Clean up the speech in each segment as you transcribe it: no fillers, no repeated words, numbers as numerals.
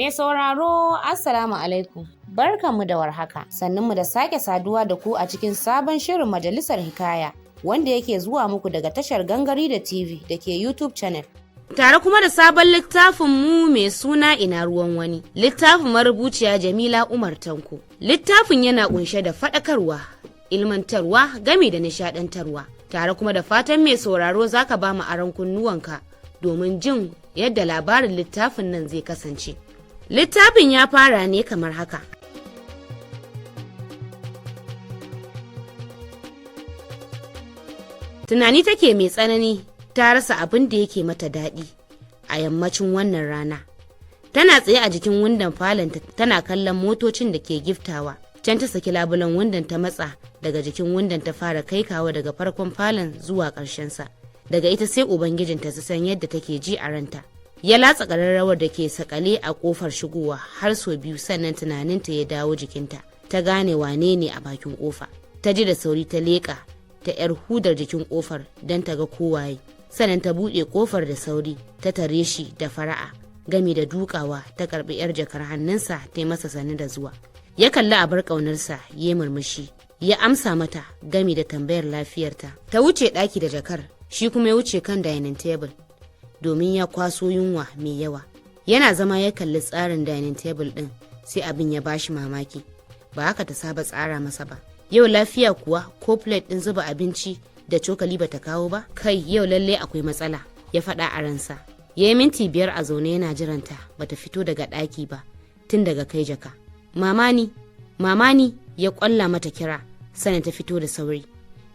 Mai sauraro Assalamu alaikum. Barkanmu da warhaka. Sannunmu da sake saduwa da ku a cikin sabon shirin Majalisar Hikaya wanda yake zuwa muku daga tashar Gangari da TV da ke YouTube channel. Tare kuma da sabon littafin mu mai suna Ina Ruwan Wani. Littafin marubuciya Jamila Umar Tanko. Littafin yana kunshe da faɗakarwa, ilmantarwa, gami da nishaɗantarwa. Tare kuma da fatan mai sauraro zaka ba mu aron kunnuwanka domin jin yadda labarin littafin nan zai kasance. Littafin ya fara ne kamar haka. Tunani take mai tsanani ta rasa abin da yake mata daɗi a yammacin wannan rana. Tana tsaye a jikin windon falonta tana kallon motocin da ke giftawa. Can ta saki labulen windon ta matsa daga jikin windon ta fara kai kawo daga farkon falon zuwa ƙarshensa. Daga ita sai ubangijinta su san yadda take ji a ranta. Ya latsa ƙararrawar da ke sakale a ƙofar shigowa har sau biyu sannan tunaninta ya dawo jikinta. Ta gane wane ne a bakin ƙofa. Ta ji da sauri ta leƙa ta 'yar hudar jikin ƙofar don ta ga kowaye. Sannan ta buɗe ƙofar da sauri ta tare shi da fara'a gami da dukawa ta karɓi 'yar jakar hannunsa ta yi masa sani da zuwa. Ya kalli abar ƙaunarsa ya murmushi ya amsa mata gami da tambayar lafiyarta. Ta wuce ɗaki da jakar shi kuma ya wuce kan dining table domin ya kwaso yunwa mai yawa. Yana zama ya kalli tsarin dining table ɗin sai abin ya bashi mamaki. Ba haka ta saba tsara masa ba. Yau lafiya kuwa ko plate ɗin zuba abinci da cokali bata kawo ba? Kai yau lalle akwai matsala, ya faɗa a ransa. Ya yi minti 5 a zaune yana jiranta bata fito daga ɗaki ba tun daga kai jaka. Mamani ya ƙwalla mata kira sannan ta fito da sauri.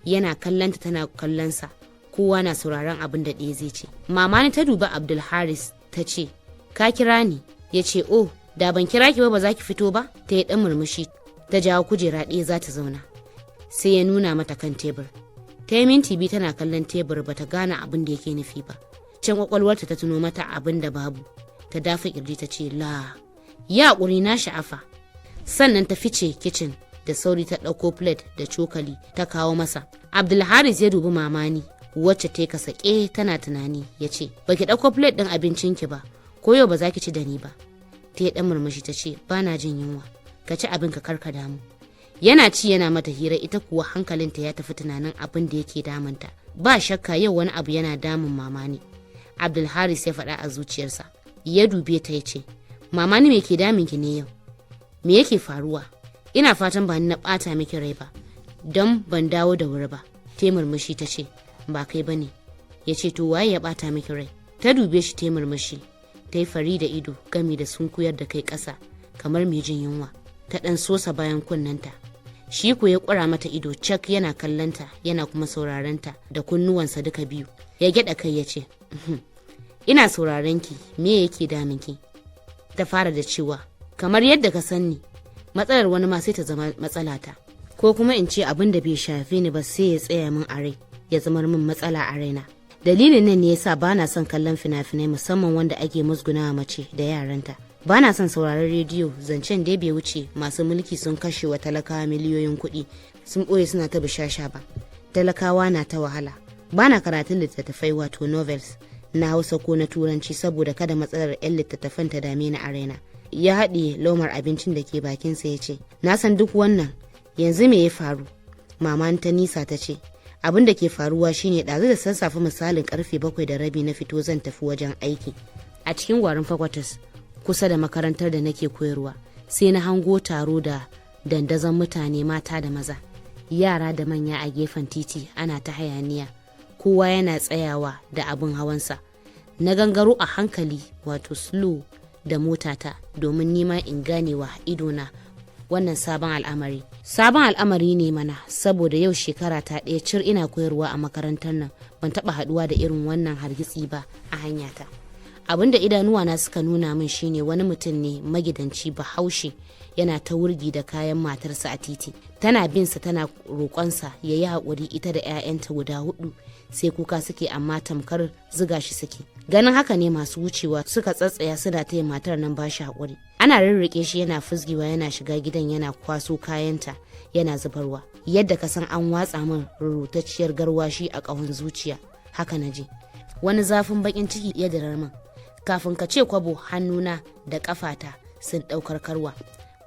Yana kallanta tana kallonsa. Kowa na sauraron abin da ɗaya zai ce. Mamani ta duba Abdul Haris ta ce, "Ka kira ni?" Ya ce, "Oh, da ban kira ki ba za ki fito ba?" Ta yi ɗan murmushi, ta jawo kujera ɗaya za ta zauna. Sai ya nuna mata kan tebur. Ta yi minti 2 tana kallon tebur ba ta gane abin da yake nufi ba. Can kwakwalwarta ta tuno mata abin da babu. Ta dafa kirji ta ce, "La, ya ƙuri na sha'afa." Sannan ta fice kicin da sauri ta ɗauko plate da cokali ta kawo masa. Abdul Haris ya dubi Mamani wacce ta kasake tana tunani ya ce, "Baki ɗauko plate ɗin abincinki ba, ko yau ba za ki ci da ni ba." Ta yi ɗan murmushi ta ce, "Ba na jin yunwa, ka ci abin ka karka damu." Yana ci yana mata hira ita kuwa hankalinta ya tafi tunanin abin da yake damunta. Ba shakka yau wani abu yana damun Mamani. Abdul Haris ya faɗa a zuciyarsa. Ya dube ta ya ce, "Mamani me ke damunki ne yau? Me yake faruwa? Ina fatan ba ni na ɓata miki rai ba, don ban dawo da wuri ba." Ta murmushi ta ce, "Ba kai ba ne." Ya ce, "To waye ya ɓata miki rai?" Ta dube shi ta murmushi, ta yi fari da ido gami da sunkuyar da kai ƙasa kamar mai jin yunwa. Ta ɗan sosa bayan kunnenta. Shi ko ya ƙura mata ido cak yana kallonta yana kuma saurarenta da kunnuwansa duka biyu. Ya gyaɗa kai ya ce, "Ina sauraron ki, me yake daminki?" Ta fara da cewa, "Kamar yadda ka sanni, matsalar wani ma sai ta zama matsalata. Ko kuma in ce abin da bai shafe ni ba sai ya tsaya min a rai, ya zama min matsala a raina. Dalilin nan ne yasa bana son kallon fina-finai musamman wanda ake musgunawa mace da yaranta. Bana son sauraron rediyo, zancen da bai wuce masu mulki sun kashe wa talakawa miliyoyin kuɗi sun ɓoye suna ta bishasha ba. Talakawa na ta wahala. Bana karatun littattafai wato novels na Hausa ko na Turanci saboda kada matsalar 'yan littattafan ta dame ni a raina." Ya haɗe lomar abincin da ke bakinsa ya ce, "Na san duk wannan, yanzu me ya faru?" Maman ta nisa ta ce, "Abin da ke faruwa shine ɗazu da sassafe misalin karfe 7:30 na fito zan tafi wajen aiki a cikin gwarin Fakwatas kusa da makarantar da nake koyarwa. Sai na hango taro da dandazon mutane mata da maza, yara da manya a gefen titi ana ta hayaniya. Kowa yana tsayawa da abin hawansa. Na gangaro a hankali wato slow da motata domin nima in ganewa idona wannan sabon al'amari. Sabon al'amari ne mana saboda yau shekara ta 1 cir ina koyarwa a makarantar nan ban taba haduwa da irin wannan hargitsi ba a hanyata. Abin da idanuwana suka nuna min shine wani mutum ne magidanci bahaushe yana ta wurgi da kayan matarsa a titi. Tana binsa tana roƙonsa ya yi haƙuri ita da 'ya'yanta guda 4 sai kuka suke amma tamkar ziga shi suke. Ganin haka ne masu wucewa suka tsatsaya suna taya matar nan ba shi haƙuri. Ana rirriƙe shi yana fusgewa yana shiga gidan yana kwaso kayanta yana zubarwa. Yadda ka san an watsa min rurrutacciyar garwashi a ƙahon zuciya haka na je. Wani zafin baƙin ciki ya dirar min. kafin ka ce kwabo hannuna da ƙafata sun ɗaukar karwa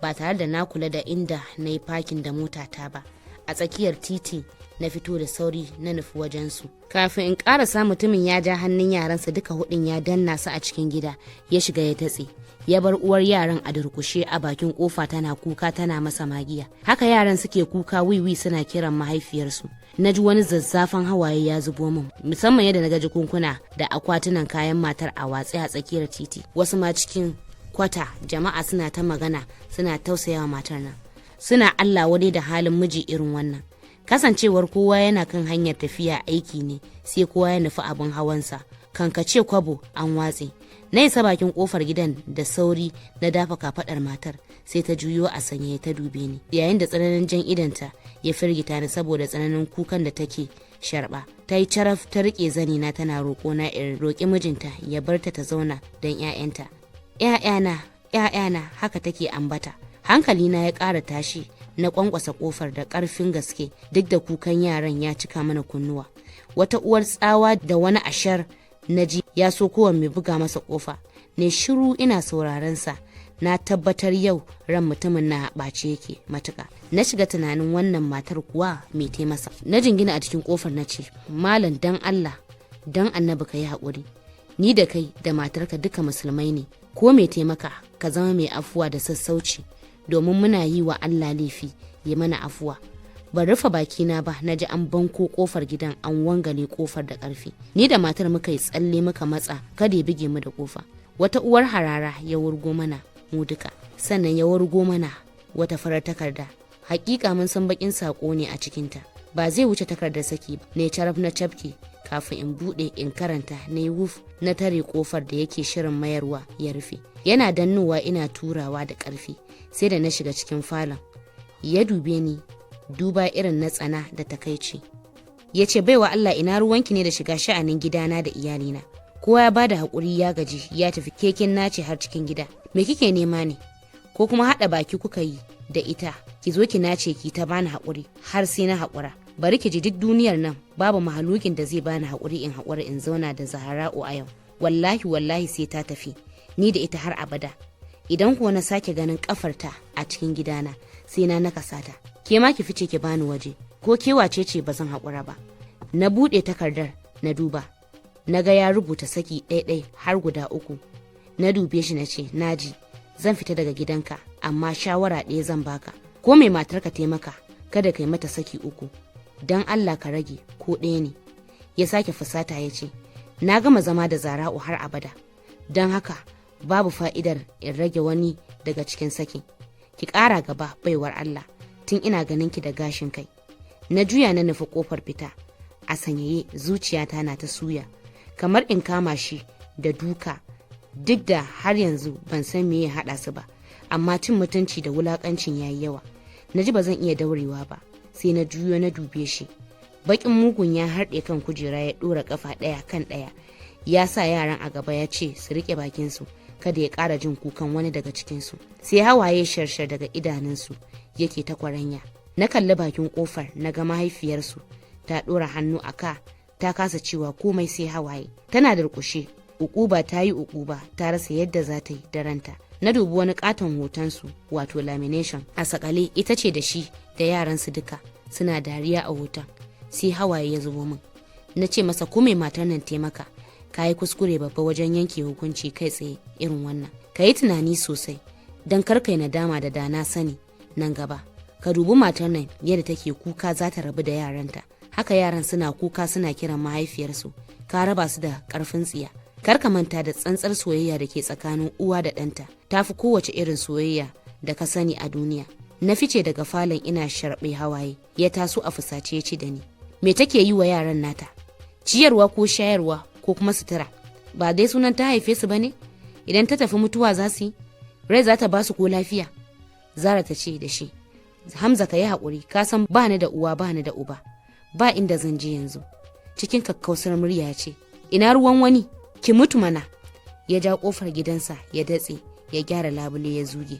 ba tare da na kula da inda na yi fakin da motata ba. A tsakiyar titi na fito da sauri na nufi wajensu. Kafin in ƙarasa mutumin ya ja hannun yaransa duka hudun ya danna su a cikin gida ya shiga ya tatse. Ya bar uwar yaran a durkushe a bakin kofa tana kuka tana masa magiya. Haka yaran suke kuka wiwi suna kiran mahaifiyarsu. Na ji wani zazzafan hawaye ya zubo min, musamman yadda na ga jikunkuna da akwatunan kayan matar a watsi a tsakiyar titi. Wasu ma cikin kwata jama'a suna ta magana suna tausayawa matar nan. Suna Allah wadai da halin miji irin wannan. Kasancewar kowa yana kan hanyar tafiya aiki ne sai kowa ya nufi abin hawansa. Kankace kwabo an watse. Na isa bakin kofar gidan da sauri na dafa kafadar matar sai ta juyo a sanye ta dube ni yayin da tsananin jan idanta ya firgita ni saboda tsananin kukan da take sharba. Ta yi caraf ta rike zani na tana roƙo na in roƙi mijinta ya bar ta zauna don 'ya'yanta. 'Ya'yana haka take ambata. Hankali na ya ƙara tashi na kwankwasa kofar da ƙarfin gaske duk da kukan yaran ya cika mana kunnuwa. Wata uwar tsawa da wani ashar na ji ya so kowa mai buga masa kofa. Ne shiru ina sauraron sa. Na tabbatar yau ran mutumin na ɓace yake matuka. Na shiga tunanin wannan matar kuwa mai taimasa. Na jingina a cikin kofar na ce, Malam dan Allah, dan Annabi ka yi haƙuri. Ni da kai da matarka duka musulmai ne. Ko mai taimaka ka zama mai afuwa da sassauci domin muna yi wa Allah laifi ya mana afuwa. Ban rufe bakina ba na ji an banko kofar gidan an wangale kofar da ƙarfi. Ni da matar muka yi tsalle muka matsa kada ya bige mu da kofa. Wata uwar harara ya wurgo mana mu duka. Sannan ya wurgo mana wata farar takarda. Hakika mun san bakin sako ne a cikinta. Ba zai wuce takardar saki ba. Ne caraf na cafke kafin in bude in karanta na yi wuf na tare kofar da yake shirin mayarwa ya rufe. Yana dannowa ina turawa da ƙarfi sai da na shiga cikin falon. Ya dube ni duba irin na tsana da takaici. Ya ce baiwa Allah ina ruwanki ne da shiga sha'anin gidana da iyalina. Kowa ya bada haƙuri ya gaji ya tafi keken nace har cikin gida. Me kike nema ne? Ko kuma haɗa baki kuka yi da ita ki zo ki nace ki ta bani haƙuri har sai na haƙura. Bari ki ji duk duniyar nan babu mahalukin da zai bani haƙuri in haƙura in zauna da Zahra'u a yau. Wallahi sai ta tafi. Ni da ita har abada. Idan kuwa na sake ganin kafarta a cikin gidana sai na nakasa ta. Ke ma ki fice ki bani waje ko ke wace ce ba zan haƙura ba. Na buɗe takardar na duba na ga ya rubuta saki ɗaiɗai har guda 3. Na dube shi na ce naji zan fita daga gidanka amma shawara ɗaya zan baka. Ko mai matarka taimaka kada kai mata saki 3 don Allah ka rage ko ɗaya ne. Ya sake fusata ya ce na gama zama da Zahra'u har abada don haka babu fa'idar in rage wani daga cikin sakin. Ki ƙara gaba baiwar Allah tun ina ganin ki da gashin kai. Na juya na nufi kofar fita a sanyaye zuciyata na ta suya kamar in kama shi da duka duk da har yanzu ban san me ya haɗa su ba amma cin mutunci da wulakancin yayi yawa. Na ji ba zan iya daurewa ba sai na juyo na dube shi. Bakin mugun ya harɗe kan kujera ya ɗora ƙafa ɗaya kan ɗaya ya sa yaran a gaba ya ce su riƙe bakinsu kada ya ƙara jin kukan wani daga cikinsu. Sai hawaye sharshar daga idanunsu yake ta kwaranya. Na kalli bakin ƙofar na ga mahaifiyarsu ta ɗora hannu a ka ta kasa cewa komai sai hawaye. Tana da durƙushe. Uƙuba ta yi uƙuba ta rasa yadda za ta yi da ranta. Na dubi wani ƙaton hotonsu wato lamination a sakale ita ce da shi da yaransu duka suna dariya a hoton. Sai hawaye ya zubo min. Na ce masa ko mai matar nan taimaka. Ka yi kuskure babba wajen yanke hukunci kai tsaye irin wannan. Ka yi tunani sosai don kar kai nadama da dana sani nan gaba. Ka dubi matar nan yadda take kuka za ta rabu da yaranta. Haka yaran suna kuka suna kiran mahaifiyarsu. Ka raba su da ƙarfin tsiya. Kar ka manta da tsantsar soyayya da ke tsakanin uwa da ɗanta. Ta fi kowace irin soyayya da ka sani a duniya. Na fice daga falon ina sharɓe hawaye. Ya taso a fusace ya ci da ni. Me take yi wa yaran nata? Ciyarwa ko shayarwa ko kuma sutura? Ba dai sunan ta haife su bane? Idan ta tafi mutuwa za su yi? Rai za ta ba su ko lafiya? Zara ta ce da shi, Hamza ka yi haƙuri, ka san ba ni da uwa ba ni da uba. Ba inda zan je yanzu. Cikin kakkausar murya ya ce, ina ruwan wani? Ki mutu mana. Ya ja ƙofar gidansa ya datse, ya gyara labule ya zuge.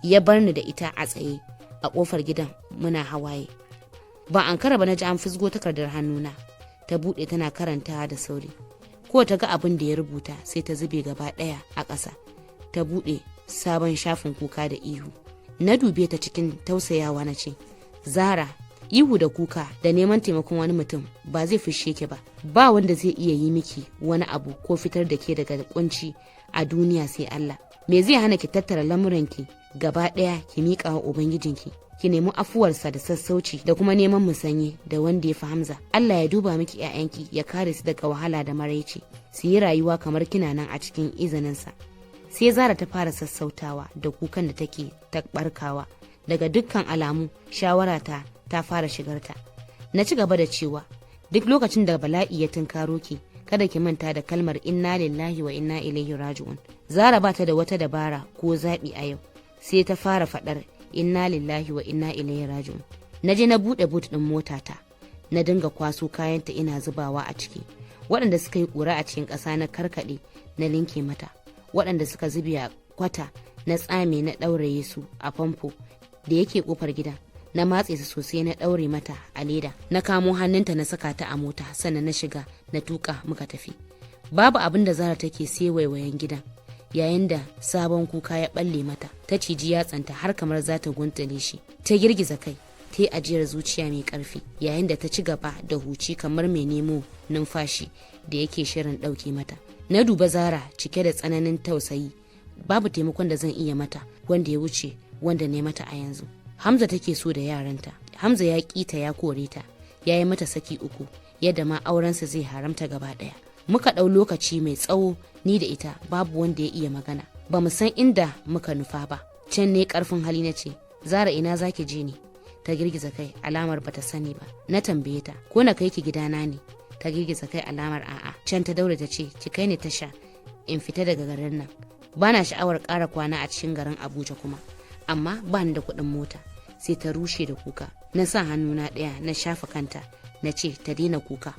Ya bar ni da ita a tsaye a ƙofar gidan muna hawaye. Ba an kara ba na ji an fusgo takardar hannuna. Ta buɗe tana karantawa da sauri. ko ta ga abin da ya rubuta sai ta zube gaba ɗaya a ƙasa, ta buɗe sabon shafin kuka da ihu. Na dube ta cikin tausayawa na ce, Zara, ihu da kuka da neman taimakon wani mutum ba zai fishe ki ba, ba wanda zai iya yi miki wani abu ko fitar da ke daga kunci a duniya sai Allah. Me zai hana ki tattara lamuranki gaba ɗaya ki miƙa wa Ubangijinki, ki nemi afuwarsa da sassauci da kuma neman musanye da wanda ya fi Hamza. Allah ya duba miki 'ya'yanki ya kare su daga wahala da maraici, su yi rayuwa kamar kina nan a cikin izininsa. Sai Zara ta fara sassautawa da kukan da take ta barkawa. Daga dukkan alamu shawarata ta fara shigarta. Na ci gaba da cewa duk lokacin da bala'i ya tunkaro ki, kada ki manta da kalmar inna lillahi wa inna ilaihi raji'un. Zara ba ta da wata dabara ko zaɓi a yau, sai ta fara faɗar inna lillahi wa inna ilaihi raji'un. Na je na buɗe but ɗin motata, na dinga kwaso kayanta ina zubawa a ciki. Waɗanda suka yi ƙura a cikin ƙasa na karkaɗe na linke mata, waɗanda suka zube a kwata na tsame na ɗauraye su a famfo da yake ƙofar gidan, na matse su sosai na ɗaure mata a leda, na kamo hannunta na saka ta a mota, sannan na shiga na tuƙa muka tafi. Babu abin da Zara take sai waiwayen gidan, yayin da sabon kuka ya balle mata, ta ciji yatsanta har kamar za ta guntule shi, ta girgiza kai, ta yi ajiyar zuciya mai ƙarfi, yayin da ta ci gaba da huci kamar mai nemo numfashi da yake shirin ɗauke mata. Na duba Zara cike da tsananin tausayi, babu taimakon da zan iya mata wanda ya wuce wanda ne mata a yanzu. Hamza take so da yaranta, Hamza ya ƙi ta ya kore ta, ya yi mata saki 3, yadda ma aurensa zai haramta gaba ɗaya. Muka ɗau lokaci mai tsawo ni da ita, babu wanda ya iya magana, ba mu san inda muka nufa ba. Can ne ƙarfin hali na ce, Zara ina zaki je ne? Ta girgiza kai alamar bata sani ba. Na tambaye ta, ko na kai ki gidana ne? Ta girgiza kai alamar a'a. Can ta daure ta ce, ki kai ni tasha in fita daga garin nan, bana sha'awar ƙara kwana a cikin garin Abuja kuma, amma ba ni da kuɗin mota. Sai ta rushe da kuka. Na sa hannuna ɗaya na shafa kanta, na ce ta daina kuka,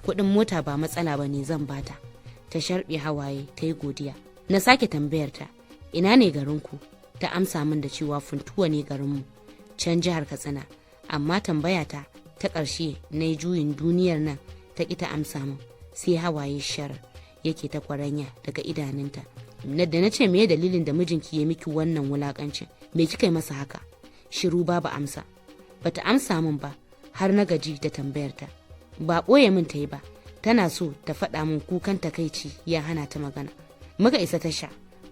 kuɗin mota ba matsala ba ne, zan bata. Ta sharɓe hawaye ta yi godiya. Na sake tambayar ta, ina ne garinku? Ta amsa min da cewa Funtuwa ne garinmu, can jihar Katsina. Amma tambaya ta ƙarshe na yi juyin duniyar nan ta ƙi ta amsa min, sai hawaye shar yake ta kwaranya daga idanunta. Da na ce me dalilin da mijinki ya miki wannan wulakancin, me kika yi masa haka? Shiru babu amsa. Bata amsa min ba har na gaji da tambayarta. Ba ɓoye min ta yi ba, tana so ta faɗa min kukan takaici ya hana ta magana. Muka isa tasha,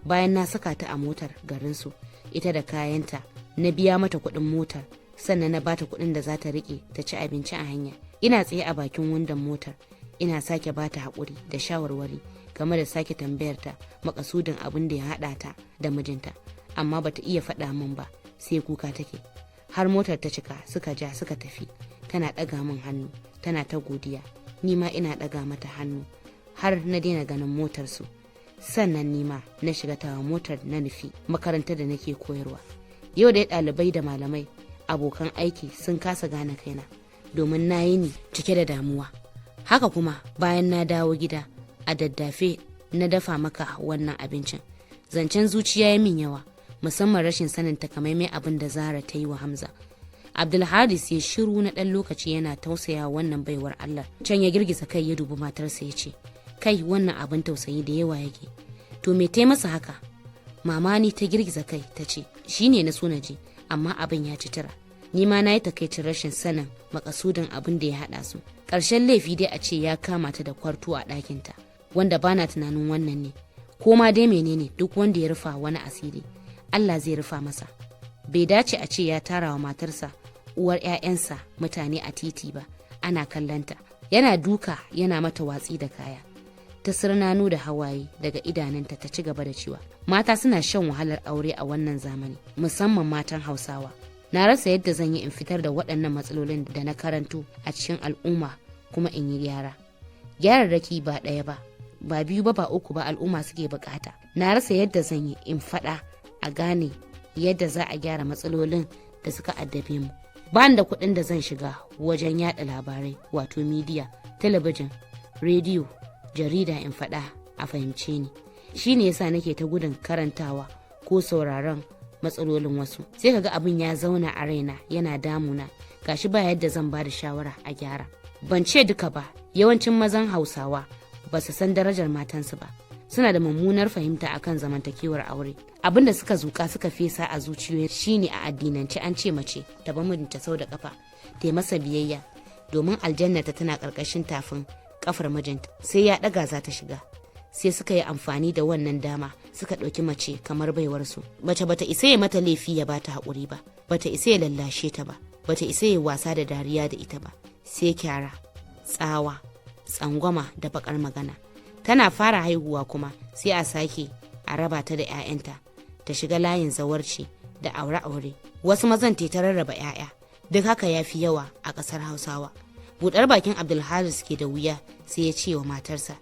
bayan na saka ta a motar garinsu, ita da kayanta, na biya mata kuɗin motar, sannan na bata kuɗin da za ta riƙe ta ci abinci a hanya. Ina tsaye a bakin windon motar, ina sake bata haƙuri da shawarwari game da sake tambayarta makasudin abin da ya haɗa ta da mijinta, amma bata iya faɗa min ba, sai kuka take. Har motar ta cika suka ja suka tafi, tana ɗaga min hannu tana ta godiya, ni ma ina ɗaga mata hannu har na daina ganin motarsu. Sannan ni ma na shiga tawa motar na nufi makarantar da nake koyarwa. Yau da ɗalibai da malamai abokan aiki sun kasa gane kaina, domin na yi ni cike da damuwa. Haka kuma bayan na dawo gida a daddafe na dafa maka wannan abincin, zancen zuciya ya min yawa, musamman rashin sanin takamaimai abin da Zara ta yi wa Hamza. Abdulharis ya shiru na ɗan lokaci yana tausaya wannan baiwar Allah. Can ya girgiza kai ya dubi matarsa ya ce, kai wannan abin tausayi da yawa yake. To me ta masa haka? Mamani ta girgiza kai ta ce, shi ne na so na je, amma abin ya ci tira. Ni ma na yi takaicin rashin sanin makasudin abin da ya haɗa su. Ƙarshen laifi dai a ce ya kama ta da kwarto a ɗakinta, wanda bana tunanin wannan ne. Ko ma dai menene, duk wanda ya rufa wani asiri, Allah zai rufa masa. Bai dace a ce ya tara wa matarsa uwar 'ya'yansa mutane a titi ba, ana kallanta, yana duka yana mata watsi da kaya. Ta sirnano da hawaye daga idanunta ta ci gaba da cewa, mata suna shan wahalar aure a wannan zamani, musamman matan Hausawa. Na rasa yadda zan yi in fitar da waɗannan matsalolin da na karanto a cikin al'umma kuma in yi gyara. Gyararraki ba ɗaya ba, ba biyu ba, ba uku ba al'umma suke bukata. Na rasa yadda zan yi in faɗa a gane yadda za a gyara matsalolin da suka addabe mu. Ba da kuɗin da zan shiga wajen yaɗa labarai, wato midiya, talabijin, rediyo, jarida in faɗa a fahimce ni. Shi ne yasa nake ta gudun karantawa ko sauraron matsalolin wasu. Sai kaga abin ya zauna a raina yana damuna, gashi ba yadda zan ba da shawara a gyara. Ban ce duka ba, yawancin mazan Hausawa ba su san darajar matansu ba, suna da mummunar fahimta akan zamantakewar aure. Abin da suka zuƙa suka fesa a zuciyoyi shine a addinance an ce mace ta ba mijinta sau da kafa, ta masa biyayya, domin aljannata tana ƙarƙashin tafin kafar mijinta, sai ya ɗaga za ta shiga. Sai suka yi amfani da wannan dama suka ɗauki mace kamar baiwarsu. Mace bata isa ya mata laifi ya bata haƙuri ba, bata isa ya lallashe ta ba, bata isa ya wasa da dariya da ita ba, sai kyara, tsawa, tsangwama da baƙar magana. Tana fara haihuwa kuma sai a sake a raba ta da 'ya'yanta, ta shiga layin zawarci da aure-aure. Wasu mazan ta rarraba 'ya'ya, duk haka ya fi yawa a ƙasar Hausawa. Buɗar bakin Abdulharis ke da wuya sai ya ce wa matarsa,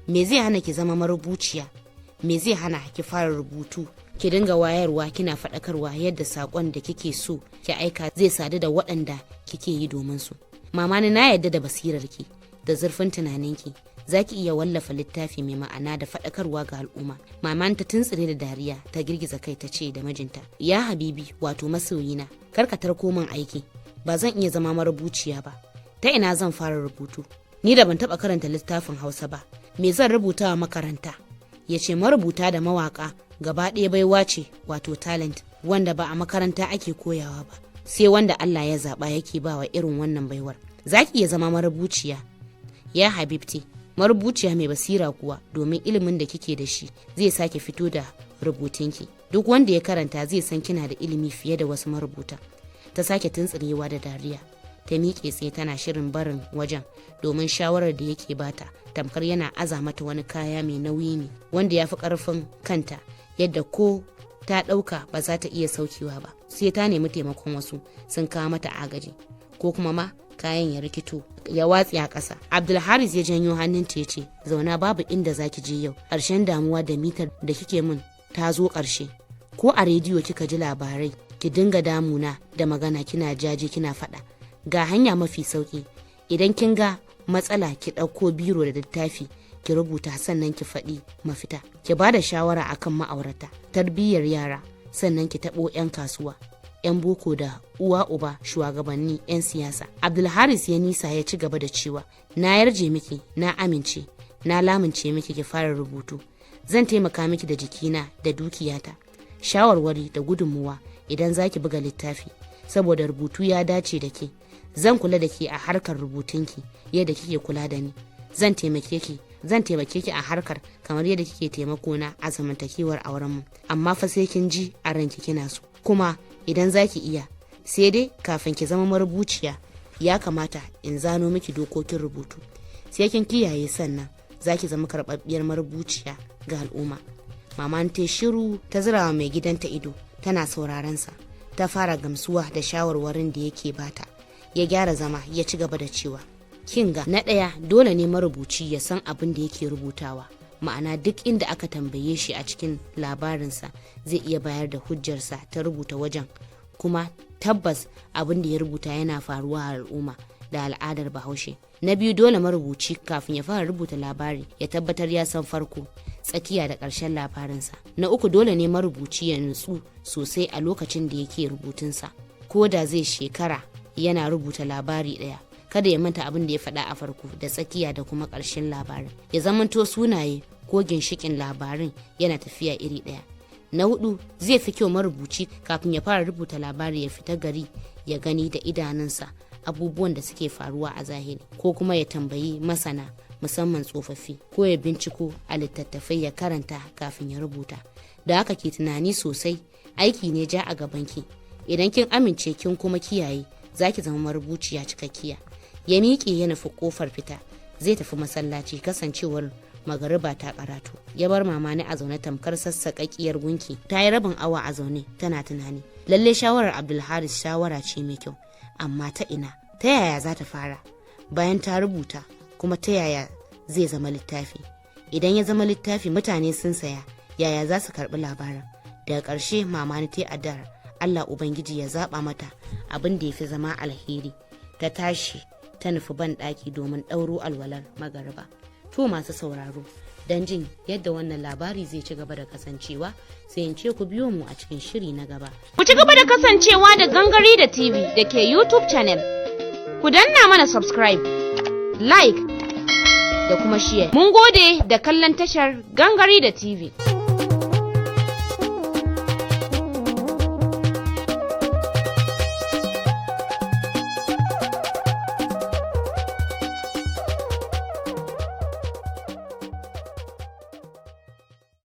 me zai hana ki zama marubuciya? Me zai hana ki fara rubutu? Ki dinga wayarwa kina faɗakarwa yadda saƙon da kike so ki aika zai sadu da waɗanda kike yi domin su. Mama ni na yadda da basirarki da zurfin tunaninki. Za ki iya wallafa littafi mai ma'ana da faɗakarwa ga al'umma. Maman ta tuntsire da dariya ta girgiza kai ta ce da mijinta, ya habibi wato masoyina, kar ka tarko min aiki. Ba zan iya zama marubuciya ba. Ta ina zan fara rubutu? Ni da ban taɓa karanta littafin Hausa ba. Me zan rubuta wa makaranta? Ya ce marubuta da mawaƙa gaba ɗaya baiwa ce wato talent wanda ba a makaranta ake koyawa ba. Sai wanda Allah ya zaɓa yake ba wa irin wannan baiwar. Za ki iya zama marubuciya. Ya habibti, marubuciya mai basira kuwa, domin ilimin da kike da shi zai sake fito da rubutunki. Duk wanda ya karanta zai san kina da ilimi fiye da wasu marubuta. Ta sake tuntsirewa da dariya. Ta miƙe tsaye tana shirin barin wajen, domin shawarar da yake bata tamkar yana aza mata wani kaya mai nauyi ne wanda ya fi ƙarfin kanta, yadda ko ta ɗauka ba za ta iya saukewa ba, sai ta nemi taimakon wasu sun kawo mata agaji, ko kuma ma kayan ya rikito ya watsi a ƙasa. Abdulharis ya janyo hannunta ya ce, zauna, babu inda za ki je yau. Ƙarshen damuwa da mitar da kike min ta zo ƙarshe. Ko a rediyo kika ji labarai ki dinga damuna da magana kina jaje kina faɗa. Ga hanya mafi sauƙi, idan kin ga matsala ki ɗauko biro da littafi ki rubuta, sannan ki faɗi mafita. Ki ba da shawara akan ma'aurata, tarbiyyar yara, sannan ki taɓo 'yan kasuwa, 'yan boko da uwa uba, shugabanni, 'yan siyasa. Abdulharis ya nisa ya ci gaba da cewa, na yarje miki, na amince, na lamince miki ki fara rubutu. Zan taimaka miki da jikina da dukiyata, shawarwari da gudunmuwa idan za ki buga littafi, saboda rubutu ya dace da ke. Zan kula da ke a harkar rubutunki yadda kike kula da ni. Zan taimake ki a harkar kamar yadda kike taimako na a zamantakewar aurenmu. Amma fa sai kin ji a ranki kina so. Kuma idan za ki iya, sai dai kafin ki zama marubuciya ya kamata in zano miki dokokin rubutu. Sai kin kiyaye, sannan za ki zama karɓaɓɓiyar marubuciya ga al'umma. Maman ta shiru ta zirawa mai gidanta ido tana sauraron sa. Ta fara gamsuwa da shawarwarin da yake bata. Ya gyara zama ya ci gaba da cewa, kinga, na ɗaya dole ne marubuci ya san abin da yake rubutawa, ma'ana duk inda aka tambaye shi a cikin labarinsa zai iya bayar da hujjarsa ta rubuta wajen, kuma tabbas abin da ya rubuta yana faruwa a al'umma da al'adar Bahaushe. Na biyu, dole marubuci kafin ya fara rubuta labari ya tabbatar ya san farko, tsakiya da ƙarshen labarinsa. Na uku, dole ne marubuci ya nutsu sosai a lokacin da yake rubutunsa, ko da zai shekara yana rubuta labari ɗaya. Kada ya manta abin da ya faɗa a farko da tsakiya da kuma ƙarshen labarin. Ya zamanto sunaye ko ginshiƙin labarin yana tafiya iri ɗaya. Na hudu, zai fi kyau marubuci kafin ya fara rubuta labari ya fita gari ya gani da idanunsa abubuwan da suke faruwa a zahiri, ko kuma ya tambayi masana, musamman tsofaffi, ko ya binciko a littattafai ya karanta kafin ya rubuta. Da haka ke tunani sosai, aiki ne ja a gabanki. Idan kin amince kin kuma kiyaye, za ki zama marubuciya cikakkiya. Ya miƙe ya nufi ƙofar fita, zai tafi masallaci kasancewar magariba ta karatu. Ya bar mamani a zaune tamkar sassaƙaƙiyar gunki. Ta yi rabin awa a zaune tana tunani. Lalle shawarar Abdulharis shawara ce mai kyau, amma ta ina, ta yaya za ta fara? Bayan ta rubuta, kuma ta yaya zai zama littafi? Idan ya zama littafi mutane sun saya, yaya za su karɓi labarin? Daga ƙarshe mamani ta yi addu'ar Allah Ubangiji ya zaɓa mata abin da ya fi zama alheri. Ta tashi ta nufi ban ɗaki domin ɗauro alwalar magariba. To masu sauraro, don jin yadda wannan labari zai ci gaba da kasancewa, sai in ce ku biyo mu a cikin shiri na gaba. Ku ci gaba da kasancewa da Gangare da TV da ke YouTube channel. Ku danna mana subscribe, like, da kuma share. Mun gode da kallon tashar Gangare da TV.